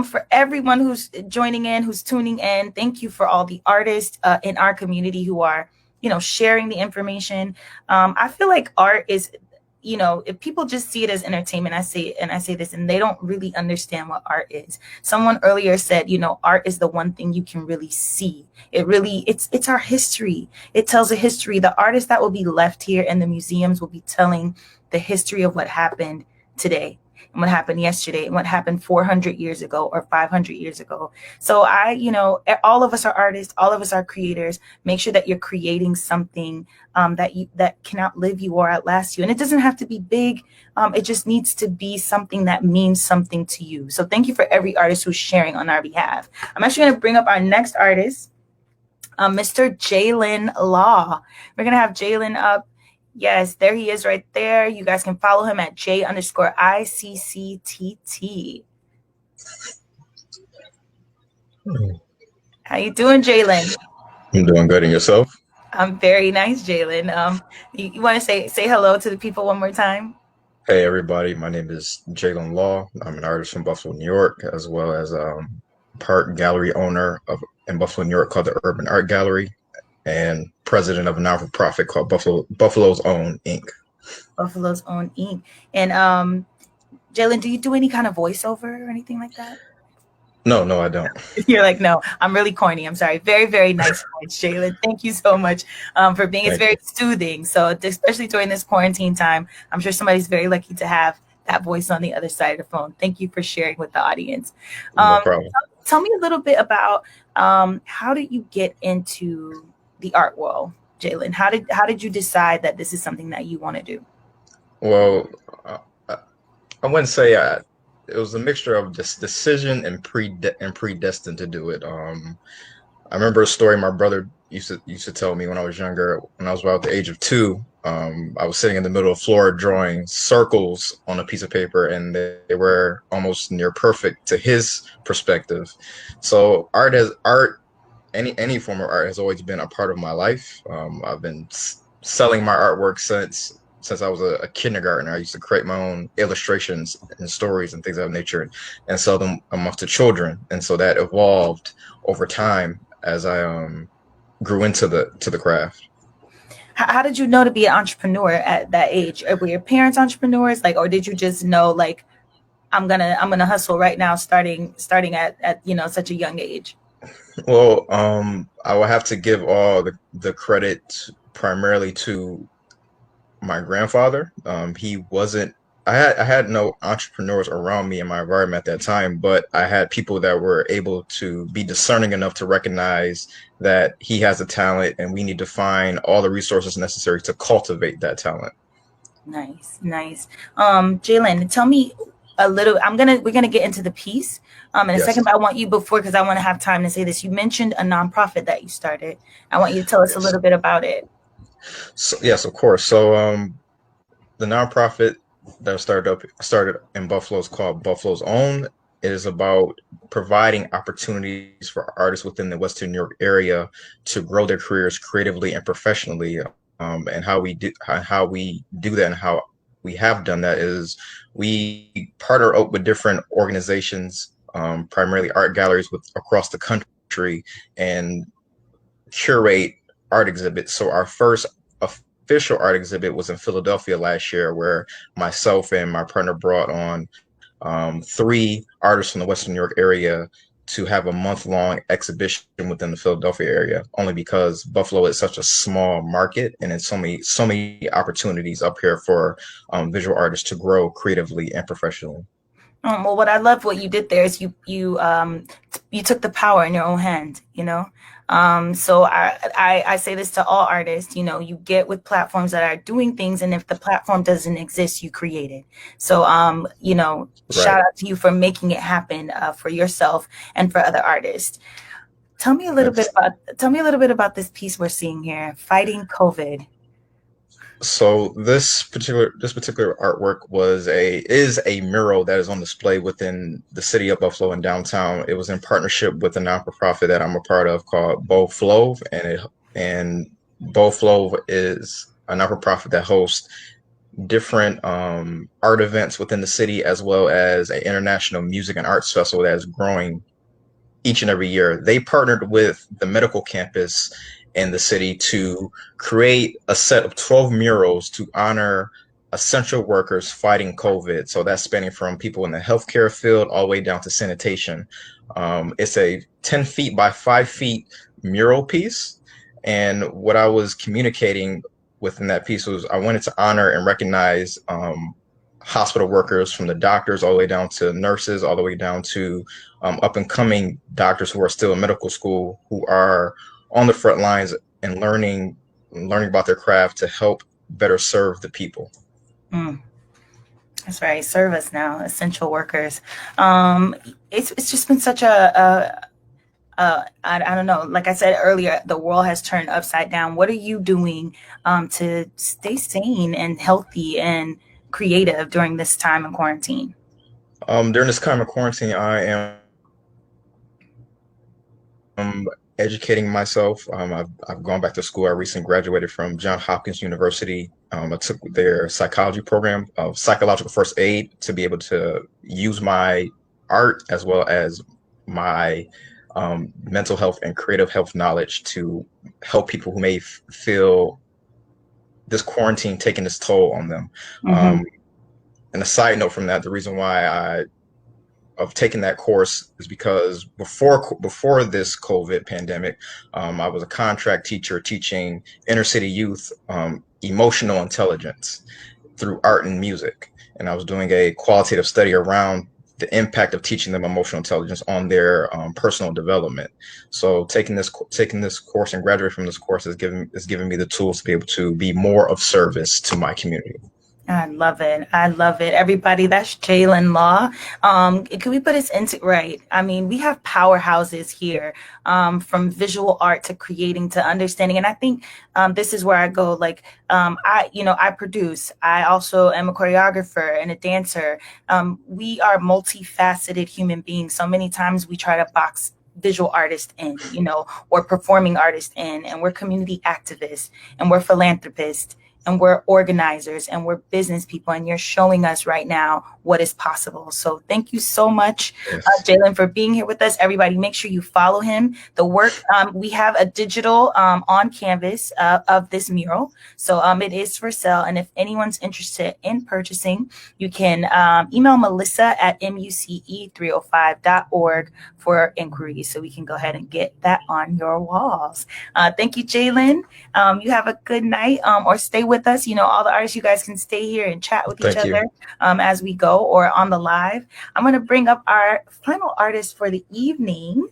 For everyone who's joining in, who's tuning in, thank you for all the artists in our community who are, sharing the information. I feel like art is, if people just see it as entertainment, I say this, and they don't really understand what art is. Someone earlier said, art is the one thing you can really see. It's our history. It tells a history. The artists that will be left here in the museums will be telling the history of what happened today and what happened yesterday and what happened 400 years ago or 500 years ago. So all of us are artists, all of us are creators. Make sure that you're creating something that can outlive you or outlast you. And it doesn't have to be big. It just needs to be something that means something to you. So thank you for every artist who's sharing on our behalf. I'm actually going to bring up our next artist, Mr. Jalen Law. We're going to have Jalen up. Yes, there he is right there. You guys can follow him at J_ICCTT. How you doing, Jalen? I'm doing good. And yourself? I'm very nice, Jalen. You want to say hello to the people one more time? Hey, everybody. My name is Jalen Law. I'm an artist from Buffalo, New York, as well as part gallery owner in Buffalo, New York called the Urban Art Gallery, and president of a non-for-profit called Buffalo's Own Inc. Buffalo's Own Inc. And Jalen, do you do any kind of voiceover or anything like that? No, I don't. You're like, no, I'm really corny. I'm sorry. Very, very nice voice, Jalen. Thank you so much for being. It's very soothing. So especially during this quarantine time, I'm sure somebody's very lucky to have that voice on the other side of the phone. Thank you for sharing with the audience. No problem. Tell me a little bit about how did you get into the art world, Jalen? How did you decide that this is something that you want to do? Well, I wouldn't say it was a mixture of decision and predestined to do it. I remember a story my brother used to tell me when I was younger. When I was about the age of 2, I was sitting in the middle of the floor drawing circles on a piece of paper, and they were almost near perfect to his perspective. So any form of art has always been a part of my life. I've been selling my artwork since I was a kindergartner. I used to create my own illustrations and stories and things of that nature and sell them amongst the children. And so that evolved over time as I grew into the craft. How did you know to be an entrepreneur at that age? Were your parents entrepreneurs, or did you just know, I'm gonna hustle right now, starting at such a young age? Well, I will have to give all the credit primarily to my grandfather. He wasn't. I had no entrepreneurs around me in my environment at that time, but I had people that were able to be discerning enough to recognize that he has a talent, and we need to find all the resources necessary to cultivate that talent. Nice. Jalen, tell me a little. We're gonna get into the piece in a Yes. second, but I want you because I want to have time to say this. You mentioned a nonprofit that you started. I want you to tell us a Yes. little bit about it. So, yes, of course. So the nonprofit that started in Buffalo is called Buffalo's Own. It is about providing opportunities for artists within the Western New York area to grow their careers creatively and professionally. And how we do that, and how we have done that, is we partner up with different organizations, primarily art galleries across the country, and curate art exhibits. So our first official art exhibit was in Philadelphia last year, where myself and my partner brought on 3 artists from the Western New York area to have a month-long exhibition within the Philadelphia area, only because Buffalo is such a small market, and it's so many opportunities up here for visual artists to grow creatively and professionally. Well, what I love what you did there is you took the power in your own hand, So I say this to all artists, you get with platforms that are doing things, and if the platform doesn't exist, you create it. So, shout Right. out to you for making it happen for yourself and for other artists. Tell me a little bit That's about this piece we're seeing here, Fighting COVID. So this particular artwork is a mural that is on display within the city of Buffalo and downtown. It was in partnership with a non-for-profit that I'm a part of called BoFlove, and BoFlove is a non-for-profit that hosts different art events within the city, as well as an international music and arts festival that is growing each and every year. They partnered with the medical campus in the city to create a set of 12 murals to honor essential workers fighting COVID. So that's spanning from people in the healthcare field all the way down to sanitation. It's a 10 feet by 5 feet mural piece. And what I was communicating within that piece was I wanted to honor and recognize hospital workers, from the doctors all the way down to nurses, all the way down to up and coming doctors who are still in medical school, who are on the front lines and learning about their craft to help better serve the people. That's right. Serve us now, essential workers. It's just been such I don't know. Like I said earlier, the world has turned upside down. What are you doing to stay sane and healthy and creative during this time in quarantine? During this time of quarantine, I am educating myself. I've gone back to school. I recently graduated from Johns Hopkins University. I took their psychology program of psychological first aid to be able to use my art as well as my mental health and creative health knowledge to help people who may feel this quarantine taking its toll on them. And a side note from that, the reason why I've taken that course is because before this COVID pandemic, I was a contract teacher teaching inner city youth emotional intelligence through art and music. And I was doing a qualitative study around the impact of teaching them emotional intelligence on their personal development. So taking this course and graduating from this course has given me the tools to be able to be more of service to my community. I love it. I love it. Everybody, that's Jalen Law. Can we put us into right? I mean, we have powerhouses here, from visual art to creating to understanding. And I think this is where I go. Like, I produce. I also am a choreographer and a dancer. We are multifaceted human beings. So many times we try to box visual artists in, or performing artists in, and we're community activists and we're philanthropists. And we're organizers and we're business people, and you're showing us right now what is possible. So thank you so much, Jalen, for being here with us. Everybody, make sure you follow him. The work, we have a digital on canvas of this mural. So it is for sale. And if anyone's interested in purchasing, you can email Melissa at muce305.org for inquiries, so we can go ahead and get that on your walls. Thank you, Jalen. You have a good night, or stay with us. All the artists, you guys can stay here and chat with each other as we go, or on the live. I'm going to bring up our final artist for the evening.